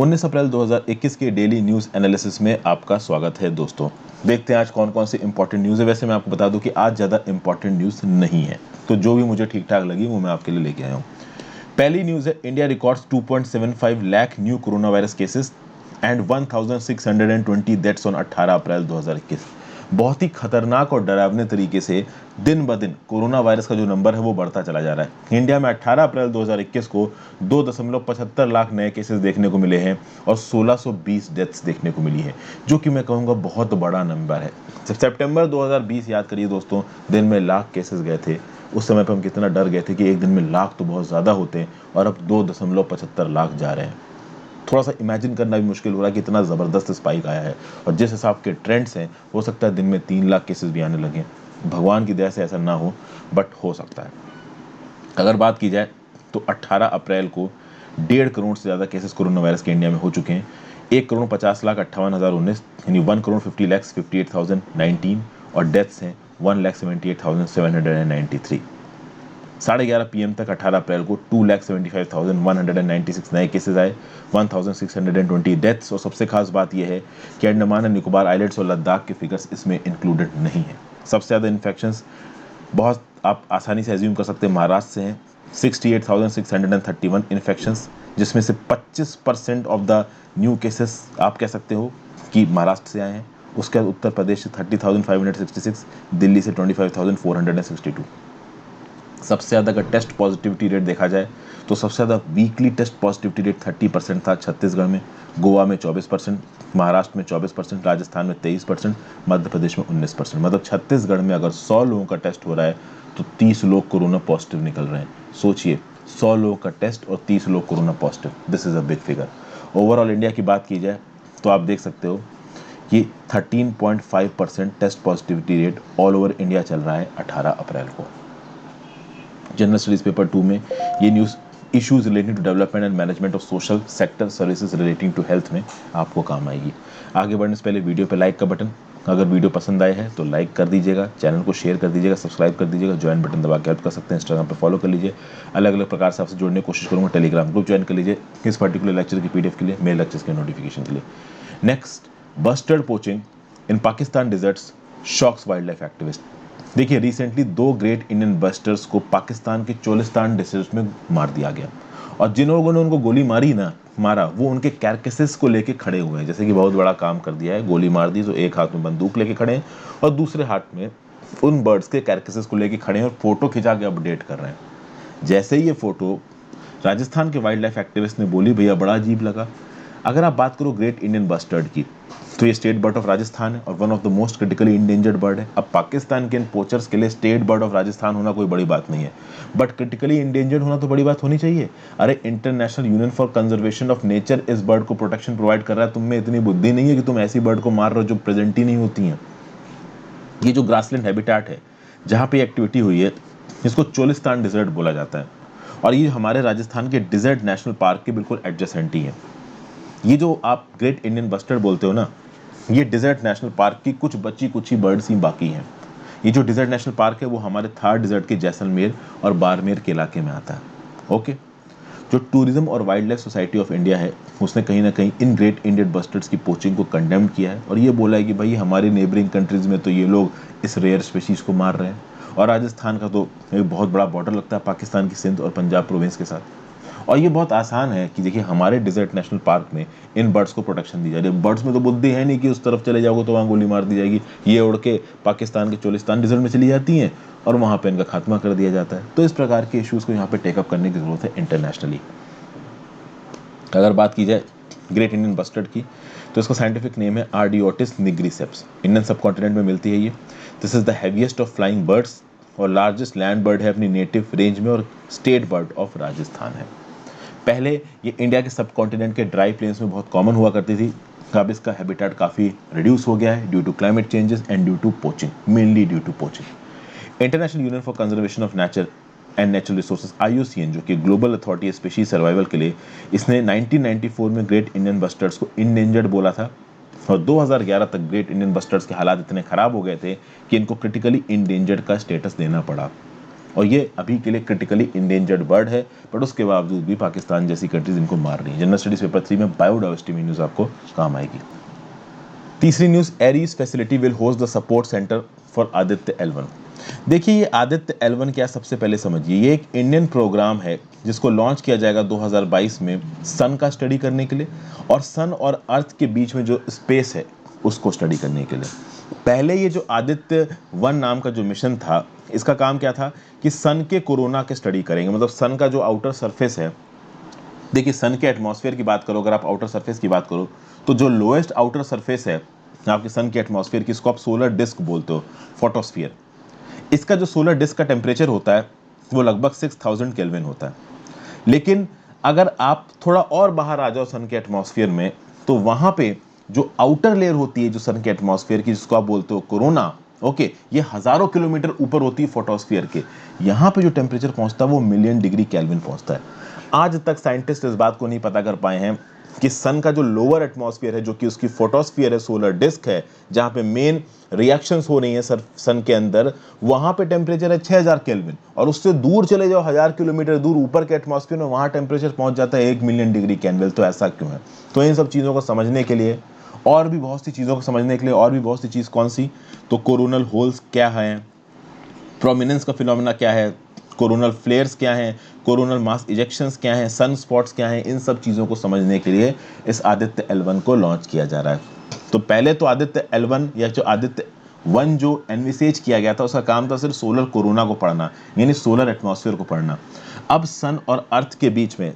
19 अप्रैल 2021 के daily news analysis में आपका स्वागत है दोस्तों। देखते हैं आज कौन कौन सी इंपॉर्टेंट न्यूज़ है। वैसे मैं आपको बता दूं कि आज ज़्यादा इंपॉर्टेंट न्यूज़ नहीं है, तो जो भी मुझे ठीक ठाक लगी वो मैं आपके लिए लेके आया हूँ। पहली न्यूज़ है, India records 2.75 lakh new corona virus cases and 1620 deaths on 18 अप्रैल 2021। बहुत ही खतरनाक और डरावने तरीके से दिन ब दिन कोरोना वायरस का जो नंबर है वो बढ़ता चला जा रहा है। इंडिया में 18 अप्रैल 2021 को 2.75 लाख नए केसेस देखने को मिले हैं और 1620 डेथ्स देखने को मिली है, जो कि मैं कहूँगा बहुत बड़ा नंबर है। सितंबर 2020 याद करिए दोस्तों, दिन में लाख केसेस गए थे। उस समय पर हम कितना डर गए थे कि एक दिन में लाख तो बहुत ज़्यादा होते हैं, और अब 2.75 लाख जा रहे हैं। थोड़ा सा इमेजिन करना भी मुश्किल हो रहा है कि इतना ज़बरदस्त स्पाइक आया है, और जिस हिसाब के ट्रेंड्स हैं हो सकता है दिन में 3 लाख केसेस भी आने लगे। भगवान की दया से ऐसा ना हो, बट हो सकता है। अगर बात की जाए तो 18 अप्रैल को 1.5 करोड़ से ज़्यादा केसेस कोरोना वायरस के इंडिया में हो चुके हैं। 1,50,58,019 यानी 1,50,58,019 और डेथ्स हैं 1,78,793। 11:30 PM तक 18 अप्रैल को 2,75,196 नए केसेस आए, 1,620 डेथ्स। और सबसे खास बात यह है कि अंडमान एंड निकोबार आइलैंड्स और लद्दाख के फिगर्स इसमें इंक्लूडेड नहीं है। सबसे ज़्यादा इन्फेक्शंस बहुत आप आसानी से एज्यूम कर सकते हैं महाराष्ट्र से हैं, 68,631 इन्फेक्शंस, जिसमें से 25% ऑफ द न्यू केसेस आप कह सकते हो कि महाराष्ट्र से आए हैं। उसके बाद उत्तर प्रदेश से 30,566, दिल्ली से 25,462। सबसे ज़्यादा अगर टेस्ट पॉजिटिविटी रेट देखा जाए तो सबसे ज़्यादा वीकली टेस्ट पॉजिटिविटी रेट 30% था छत्तीसगढ़ में, गोवा में 24%, महाराष्ट्र में 24%, राजस्थान में 23%, मध्य प्रदेश में 19%। मतलब छत्तीसगढ़ में अगर 100 लोगों का टेस्ट हो रहा है तो 30 लोग कोरोना पॉजिटिव निकल रहे हैं। सोचिए, 100 लोगों का टेस्ट और 30 लोग corona positive, this is a big figure. Overall India की बात की जाए तो आप देख सकते हो कि 13.5% test positivity rate all over India चल रहा है 18 अप्रैल को। जनरल स्टडीज पेपर 2 में ये news issues relating to development and management of social sector services relating to health में आपको काम आएगी। आगे बढ़ने से पहले वीडियो पे लाइक का बटन, अगर वीडियो पसंद आए है तो लाइक कर दीजिएगा, चैनल को शेयर कर दीजिएगा, सब्सक्राइब कर दीजिएगा, ज्वाइन बटन दबा के हेल्प कर सकते हैं, इंस्टाग्राम पे फॉलो कर लीजिए। अलग अलग प्रकार से आपसे जुड़ने की कोशिश करूँगा। टेलीग्राम ग्रुप ज्वाइन कर लीजिए इस पर्टिकुलर लेक्चर की PDF के लिए, मेल लेक्चर्स के नोटिफिकेशन के लिए। Next, bustard poaching in Pakistan deserts shocks wildlife activist. देखिए, रिसेंटली 2 ग्रेट इंडियन बस्टर्स को पाकिस्तान के चोलिस्तान डिस्ट्रिक्ट में मार दिया गया, और जिन लोगों ने उनको गोली मारा वो उनके कैरकेसेस को लेके खड़े हुए हैं। जैसे कि बहुत बड़ा काम कर दिया है, गोली मार दी तो एक हाथ में बंदूक लेके खड़े हैं और दूसरे हाथ में उन बर्ड्स के कैरकेसेस को लेके खड़े हैं और फोटो खिंचा के अपडेट कर रहे हैं। जैसे ही ये फोटो राजस्थान के वाइल्ड लाइफ एक्टिविस्ट ने बोली, भैया बड़ा अजीब लगा। अगर आप बात करो ग्रेट इंडियन बस्टर्ड की, तो ये स्टेट बर्ड ऑफ राजस्थान है और one of the most critically endangered bird है। अब पाकिस्तान के इन पोचर्स के लिए स्टेट बर्ड ऑफ राजस्थान होना कोई बड़ी बात नहीं है, बट क्रिटिकली इंडेंजर्ड होना तो बड़ी बात होनी चाहिए। अरे, international union for conservation of nature इस बर्ड को प्रोटेक्शन प्रोवाइड कर रहा है। तुम में इतनी बुद्धि नहीं है कि तुम ऐसी बर्ड को मार रहे हो जो प्रेजेंट ही नहीं होती हैं। ये जो ग्रासलैंड हैबिटेट है जहाँ पे एक्टिविटी हुई है, इसको चोलिस्तान डिजर्ट बोला जाता है, और ये हमारे राजस्थान के डिजर्ट नेशनल पार्क के बिल्कुल एडजेसेंट ही है। ये जो आप ग्रेट इंडियन बस्टर्ड बोलते हो ना, ये डिजर्ट नेशनल पार्क की कुछ ही बर्ड्स ही बाकी हैं। ये जो डिजर्ट नेशनल पार्क है वो हमारे थार डिजर्ट के जैसलमेर और बाड़मेर के इलाके में आता है। ओके, जो टूरिज्म और wild life society of India है उसने कहीं ना कहीं इन ग्रेट इंडियन बस्टर्ड्स की पोचिंग को कंडेम किया है, और ये बोला है कि भाई हमारे नेबरिंग कंट्रीज में तो ये लोग इस रेयर स्पीशीज़ को मार रहे हैं। और राजस्थान का तो एक बहुत बड़ा बॉर्डर लगता है पाकिस्तान की सिंध और पंजाब प्रोविंस के साथ, और ये बहुत आसान है कि देखिए हमारे डिजर्ट नेशनल पार्क में इन बर्ड्स को प्रोटेक्शन दी जा रही है। बर्ड्स में तो बुद्धि है नहीं कि उस तरफ चले जाओगे तो वहाँ गोली मार दी जाएगी। ये उड़ के पाकिस्तान के चोलिस्तान डिजर्ट में चली जाती हैं और वहाँ पे इनका खात्मा कर दिया जाता है। तो इस प्रकार के इश्यूज़ को यहाँ पे टेकअप करने की ज़रूरत है इंटरनेशनली। अगर बात की जाए ग्रेट इंडियन बस्टर्ड की, तो इसका साइंटिफिक नेम है आर्डियोटिस निग्रिसेप्स। इंडियन सब कॉन्टिनेंट में मिलती है ये। This is the heaviest of flying birds और लार्जेस्ट लैंड बर्ड है अपनी नेटिव रेंज में, और स्टेट बर्ड ऑफ राजस्थान है। पहले ये इंडिया के सब कॉन्टिनेंट के ड्राई प्लेन्स में बहुत कॉमन हुआ करती थी। अब इसका हैबिटेट काफ़ी रिड्यूस हो गया है due to climate changes and due to poaching, mainly due to poaching. International union for conservation of nature and natural resources IUCN, जो कि ग्लोबल अथॉरिटी है स्पीशीज सर्वाइवल के लिए, इसने 1994 में ग्रेट इंडियन बस्टर्ड्स को इंडेंजर्ड बोला था, और 2011 तक ग्रेट इंडियन बस्टर्ड्स के हालात इतने खराब हो गए थे कि इनको क्रिटिकली इंडेंजर्ड का स्टेटस देना पड़ा। और ये अभी के लिए क्रिटिकली इंडेंजर्ड बर्ड है, बट उसके बावजूद भी पाकिस्तान जैसी कंट्रीज इनको मार रही है। जनरल स्टडीज पेपर 3 में बायोडाइवर्सिटी में न्यूज़ आपको काम आएगी। तीसरी news, Aries facility will host the support centre for Aditya L1। देखिए ये आदित्य L1 क्या, सबसे पहले समझिए ये एक इंडियन प्रोग्राम है जिसको लॉन्च किया जाएगा 2022 में सन का स्टडी करने के लिए और सन और अर्थ के बीच में जो स्पेस है उसको स्टडी करने के लिए। पहले ये जो आदित्य 1 नाम का जो मिशन था, इसका काम क्या था कि सन के कोरोना के स्टडी करेंगे, मतलब सन का जो आउटर सरफेस है। देखिए सन के एटमॉस्फेयर की बात करो, अगर आप आउटर सरफेस की बात करो तो जो लोएस्ट आउटर सरफेस है आपके सन के एटमॉस्फेयर की, इसको आप सोलर डिस्क बोलते हो, फोटोस्फीयर। इसका जो सोलर डिस्क का टेम्परेचर होता है वो लगभग 6000 केल्विन होता है। लेकिन अगर आप थोड़ा और बाहर आ जाओ सन के एटमॉस्फेयर में, तो वहां पे जो आउटर लेयर होती है जो सन के एटमॉस्फेयर की, जिसको आप बोलते हो कोरोना, ओके, ये हजारों किलोमीटर ऊपर होती है फोटोस्फीयर के। यहाँ पे जो टेम्परेचर पहुंचता है वो मिलियन डिग्री केल्विन पहुंचता है। आज तक साइंटिस्ट इस बात को नहीं पता कर पाए हैं कि सन का जो लोअर एटमॉस्फेयर है, जो कि उसकी फोटोस्फीयर है, सोलर डिस्क है, जहां पे मेन रिएक्शंस हो रही हैं सन के अंदर, वहां पे टेम्परेचर है 6000 केल्विन, और उससे दूर चले जाओ 1000 किलोमीटर दूर ऊपर के एटमॉस्फेयर में, वहां टेम्परेचर पहुंच जाता है 1 मिलियन डिग्री केल्विन। तो ऐसा क्यों है? तो इन सब चीज़ों को समझने के लिए और भी बहुत सी चीज़ों को समझने के लिए और भी बहुत सी चीज़ कौन सी, तो कोरोनल होल्स क्या है, प्रोमिनेंस का फिनोमेना क्या है, कोरोनल फ्लेयर्स क्या हैं, कोरोनल मास इजेक्शंस क्या हैं, सन स्पॉट्स क्या हैं, इन सब चीज़ों को समझने के लिए इस आदित्य L1 को लॉन्च किया जा रहा है। तो पहले तो आदित्य L1 या जो आदित्य 1 जो एनविसेज किया गया था, उसका काम था सिर्फ सोलर कोरोना को पढ़ना, यानी सोलर एटमॉस्फेयर को पढ़ना। अब सन और अर्थ के बीच में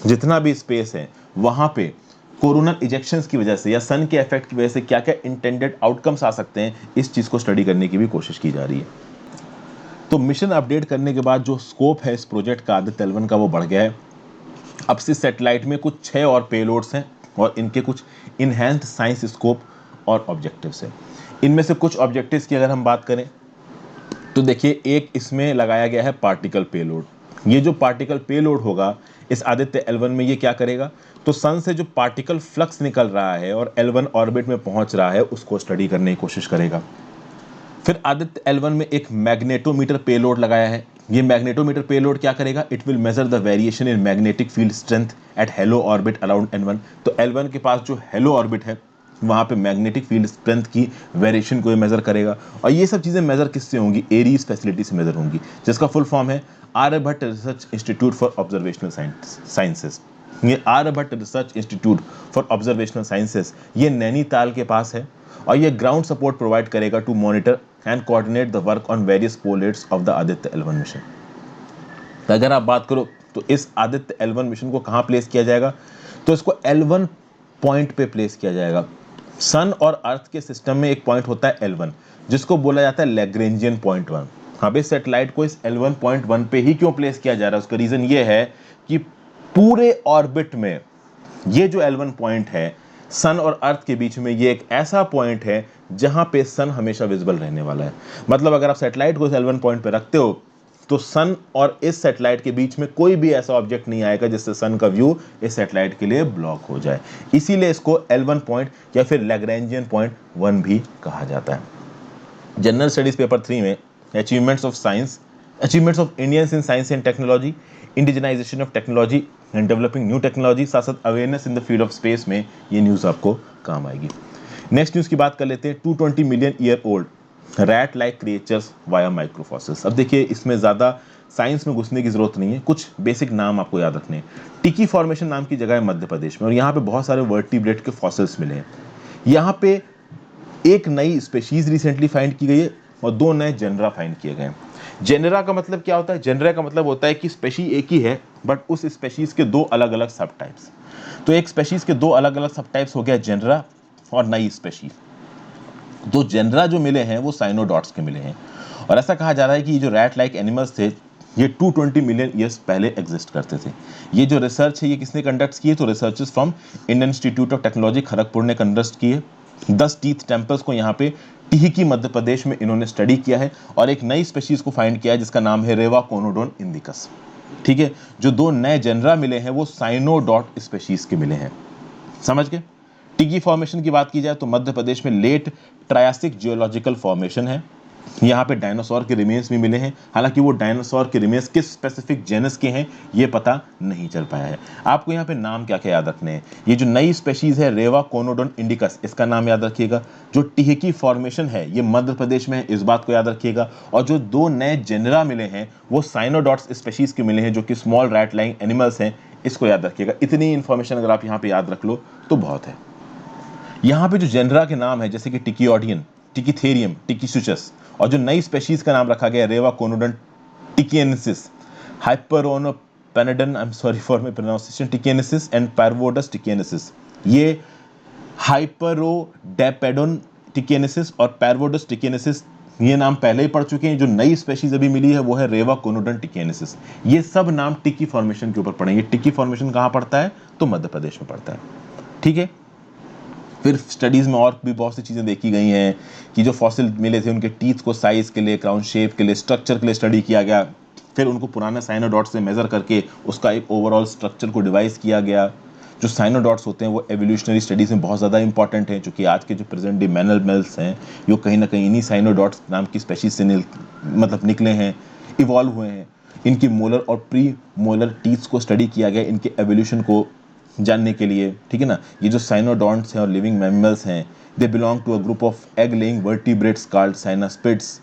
जितना भी स्पेस है, वहाँ पे कोरोनल इजेक्शंस की वजह से या सन के इफेक्ट की वजह से क्या क्या इंटेंडेड आउटकम्स आ सकते हैं, इस चीज़ को स्टडी करने की भी कोशिश की जा रही है। तो मिशन अपडेट करने के बाद जो स्कोप है इस प्रोजेक्ट का आदित्य L1 का, वो बढ़ गया है। अब से सैटेलाइट में कुछ 6 और पेलोड्स हैं और इनके कुछ इनहैंस्ड साइंस स्कोप और ऑब्जेक्टिव्स हैं। इनमें से कुछ ऑब्जेक्टिव्स की अगर हम बात करें तो देखिए, एक इसमें लगाया गया है पार्टिकल पेलोड। ये जो पार्टिकल पेलोड होगा इस आदित्य L1 में, ये क्या करेगा, तो सन से जो पार्टिकल फ्लक्स निकल रहा है और L1 ऑर्बिट में पहुंच रहा है उसको स्टडी करने की कोशिश करेगा। फिर आदित्य L1 में एक मैग्नेटोमीटर पेलोड लगाया है। ये मैग्नेटोमीटर पेलोड क्या करेगा, it will measure the variation in magnetic field strength eight hello orbit around N1। तो L1 के पास जो हेलो ऑर्बिट है वहां पे मैग्नेटिक फील्ड स्ट्रेंथ की वेरिएशन को मेजर करेगा। और ये सब चीजें मेजर किससे होंगी, एरीज फैसिलिटी से मेजर होंगी, जिसका फुल फॉर्म है Aryabhatta research institute for observational sciences. ये Aryabhatta research institute for observational sciences ये नैनीताल के पास है और ये ग्राउंड सपोर्ट प्रोवाइड करेगा to monitor and coordinate the work on various payloads of the Aditya L1 mission. तो अगर आप बात करो तो इस आदित्य L1 मिशन को कहाँ प्लेस किया जाएगा, तो इसको L1 पॉइंट पे प्लेस किया जाएगा। सन और अर्थ के सिस्टम में एक पॉइंट होता है L1 जिसको बोला जाता है लैग्रेंजियन पॉइंट 1। हाँ भाई, सैटेलाइट को इस L1.1 पे ही क्यों प्लेस किया जा रहा है, उसका रीजन ये है कि पूरे ऑर्बिट में ये जो L1 पॉइंट है सन और अर्थ के बीच में, ये एक ऐसा पॉइंट है जहां पे सन हमेशा विजिबल रहने वाला है। मतलब अगर आप सैटेलाइट को इस L1 पॉइंट पे रखते हो तो सन और इस सैटेलाइट के बीच में कोई भी ऐसा ऑब्जेक्ट नहीं आएगा जिससे सन का व्यू इस सैटेलाइट के लिए ब्लॉक हो जाए। इसीलिए इसको L1 पॉइंट या फिर लैग्रेंजियन पॉइंट 1 भी कहा जाता है। जनरल स्टडीज पेपर 3 में achievements of science, achievements of Indians in science and technology, indigenisation of technology and developing new technology, साथ साथ awareness in the field of space में ये न्यूज़ आपको काम आएगी। नेक्स्ट न्यूज़ की बात कर लेते हैं, 220 million year old rat like creatures via microfossils. अब देखिए इसमें ज़्यादा साइंस में घुसने की जरूरत नहीं है, कुछ बेसिक नाम आपको याद रखने हैं। टिकी फॉर्मेशन नाम की जगह है मध्य प्रदेश में और यहाँ पे बहुत सारे वर्टिब्रेट के फॉसिल्स मिले हैं। यहाँ पे एक नई स्पेशीज रिसेंटली फाइंड की गई है और 2 नए जेनरा फाइंड किए गए हैं। जेनरा का मतलब क्या होता है, जेनरा का मतलब होता है कि स्पेशी एक ही है बट उस स्पेशीज के 2 अलग अलग सब टाइप्स। तो एक स्पेशीज के 2 अलग अलग सब टाइप्स हो गया जेनरा और नई स्पेशीज। 2 जेनरा जो मिले हैं वो साइनोडॉट्स के मिले हैं और ऐसा कहा जा रहा है कि ये जो रैट लाइक एनिमल्स थे ये 220 मिलियन ईयर्स पहले एग्जिस्ट करते थे। ये जो रिसर्च है ये किसने कंडक्ट की है, तो researchers from Indian institute of technology Kharagpur ने कंडक्ट की है। 10 टीथ टेम्पल्स को यहाँ पे टिहकी मध्य प्रदेश में इन्होंने स्टडी किया है और एक नई स्पेशीज को फाइंड किया है जिसका नाम है रेवाकोनोडोन इंडिकस। ठीक है, जो 2 नए जेनरा मिले हैं वो साइनोडॉट स्पेशीज के मिले हैं। समझ गए। टिगी फॉर्मेशन की बात की जाए तो मध्य प्रदेश में लेट ट्रायसिक जियोलॉजिकल फॉर्मेशन है यहाँ पे डायनासोर के रिमेन्स भी मिले हैं, हालांकि वो डायनासोर के रिमेन्स किस स्पेसिफिक जेनस के हैं ये पता नहीं चल पाया है। आपको यहाँ पे नाम क्या क्या याद रखने हैं। ये जो नई स्पेशीज है रेवा कोनोडोन इंडिकस, इसका नाम याद रखिएगा। जो टिहकी फॉर्मेशन है ये मध्य प्रदेश में है, इस बात को याद रखिएगा। और जो 2 नए जेनरा मिले हैं वो साइनोडॉट्स स्पेशीज के मिले हैं जो कि स्मॉल रैट लाइंग एनिमल्स हैं, इसको याद रखिएगा। इतनी इंफॉर्मेशन अगर आप यहाँ पे याद रख लो तो बहुत है। यहाँ पे जो जेनरा के नाम है जैसे कि टिकियोडियन, टिकिथेरियम, टिकिसुचस, और जो नई स्पेशीज का नाम रखा गया रेवा कोनोडन टिकिएनेसिस, हाइपरोनोपेनेडन, I am sorry for my pronunciation, टिकिएनेसिस एंड पैरवोडस टिकिएनेसिस। ये हाइपरोडेपेडोन टिकिएनेसिस और पैरवोडस टिकिएनेसिस ये नाम पहले ही पढ़ चुके हैं। जो नई स्पेशीज अभी मिली है वो है रेवा कोनोडन टिकिएनेसिस। ये सब नाम टिकी फॉर्मेशन के ऊपर पढ़ेंगे। टिकी फॉर्मेशन कहाँ पड़ता है तो मध्य प्रदेश में पड़ता है, ठीक है। फिर स्टडीज़ में और भी बहुत सी चीज़ें देखी गई हैं कि जो फॉसिल मिले थे उनके टीथ को साइज़ के लिए, क्राउन शेप के लिए, स्ट्रक्चर के लिए स्टडी किया गया। फिर उनको पुराने साइनोडॉट्स से मेज़र करके उसका एक ओवरऑल स्ट्रक्चर को डिवाइस किया गया। जो साइनोडॉट्स होते हैं वो एवोल्यूशनरी स्टडीज़ में बहुत ज़्यादा इंपॉर्टेंट हैं, क्योंकि आज के जो प्रेजेंट डे मैमल्स हैं वो कहीं ना कहीं इन्हीं साइनोडॉट्स नाम की स्पेशीज से मतलब निकले हैं, इवॉल्व हुए हैं। इनकी मोलर और प्री मोलर टीथ्स को स्टडी किया गया इनके एवोल्यूशन को जानने के लिए, ठीक है ना। ये जो साइनोडॉन्ट्स हैं और लिविंग मैमल्स हैं, they belong to a group of egg laying vertebrates called synapsids.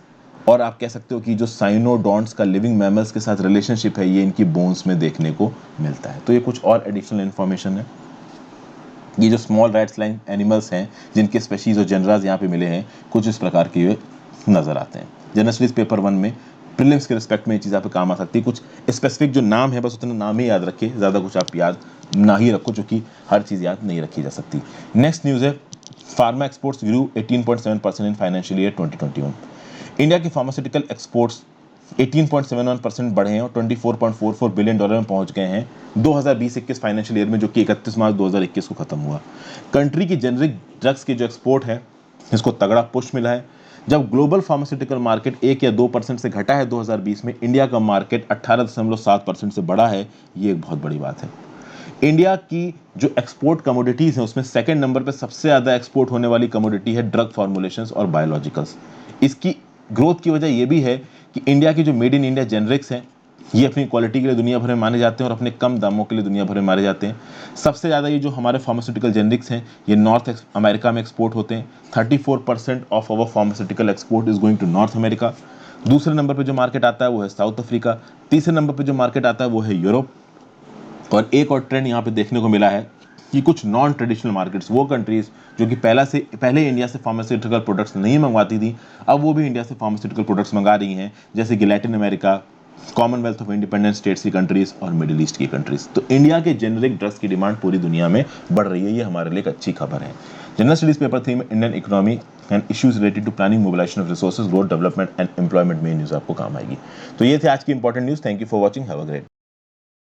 और आप कह सकते हो कि जो साइनोडॉन्ट्स का लिविंग मैमल्स के साथ रिलेशनशिप है ये इनकी बोन्स में देखने को मिलता है। तो ये कुछ और एडिशनल इन्फॉर्मेशन है। ये जो स्मॉल रैट्स लाइंग एनिमल्स हैं जिनके स्पेशीज और जनरास यहाँ पे मिले हैं, कुछ इस प्रकार के ये नजर आते हैं। जनरल स्टडीज पेपर 1 में प्रीलिम्स के रिस्पेक्ट में ये चीज़ आप काम आ सकती है। कुछ स्पेसिफिक जो नाम है बस उतना नाम ही याद रखिए, ज़्यादा कुछ आप याद ना ही रखो, क्योंकि हर चीज़ याद नहीं रखी जा सकती। नेक्स्ट न्यूज़ है pharma exports grew 18.7% in financial year 2021। India के फार्मास्यूटिकल एक्सपोर्ट्स 18.71% बढ़े हैं और $24.44 बिलियन में पहुंच गए हैं 2020-21 फाइनेंशियल ईयर में, जो कि 31 मार्च 2021 को खत्म हुआ। कंट्री की जेनरिक ड्रग्स के जो एक्सपोर्ट है इसको तगड़ा पुश मिला है। जब ग्लोबल फार्मास्यूटिकल मार्केट 1 या 2% से घटा है 2020 में, इंडिया का मार्केट 18.7% से बढ़ा है। ये एक बहुत बड़ी बात है। इंडिया की जो एक्सपोर्ट कमोडिटीज़ हैं उसमें सेकंड नंबर पे सबसे ज़्यादा एक्सपोर्ट होने वाली कमोडिटी है ड्रग फॉर्मुलेशंस और बायोलॉजिकल्स। इसकी ग्रोथ की वजह ये भी है कि इंडिया की जो मेड इन इंडिया जेनरिक्स हैं ये अपनी क्वालिटी के लिए दुनिया भर में माने जाते हैं और अपने कम दामों के लिए दुनिया भर में माने जाते हैं। सबसे ज़्यादा ये जो हमारे फार्मास्यूटिकल जेनरिक्स हैं ये नॉर्थ अमेरिका में एक्सपोर्ट होते हैं। 34% of our pharmaceutical export is going to North America. दूसरे नंबर पर जो मार्केट आता है वो है साउथ अफ्रीका। तीसरे नंबर पर जो मार्केट आता है वो है यूरोप। और एक और ट्रेंड यहाँ पे देखने को मिला है कि कुछ नॉन ट्रेडिशनल मार्केट्स, वो कंट्रीज जो कि पहले इंडिया से फार्मास्यूटिकल प्रोडक्ट्स नहीं मंगवाती थी, अब वो भी इंडिया से फार्मास्यूटिकल प्रोडक्ट्स मंगा रही हैं, जैसे कि Latin America, Commonwealth of independent states की कंट्रीज और मिडिल ईस्ट की कंट्रीज। तो इंडिया के जेनरिक ड्रग्स की डिमांड पूरी दुनिया में बढ़ रही है, ये हमारे लिए एक अच्छी खबर है। जनरल स्टडीज पेपर 3 में Indian economy and issues related to planning, mobilization of resources, growth, development and employment में न्यूज़ आपको काम आएगी। तो ये थे आज की important news. Thank you for watching, have a great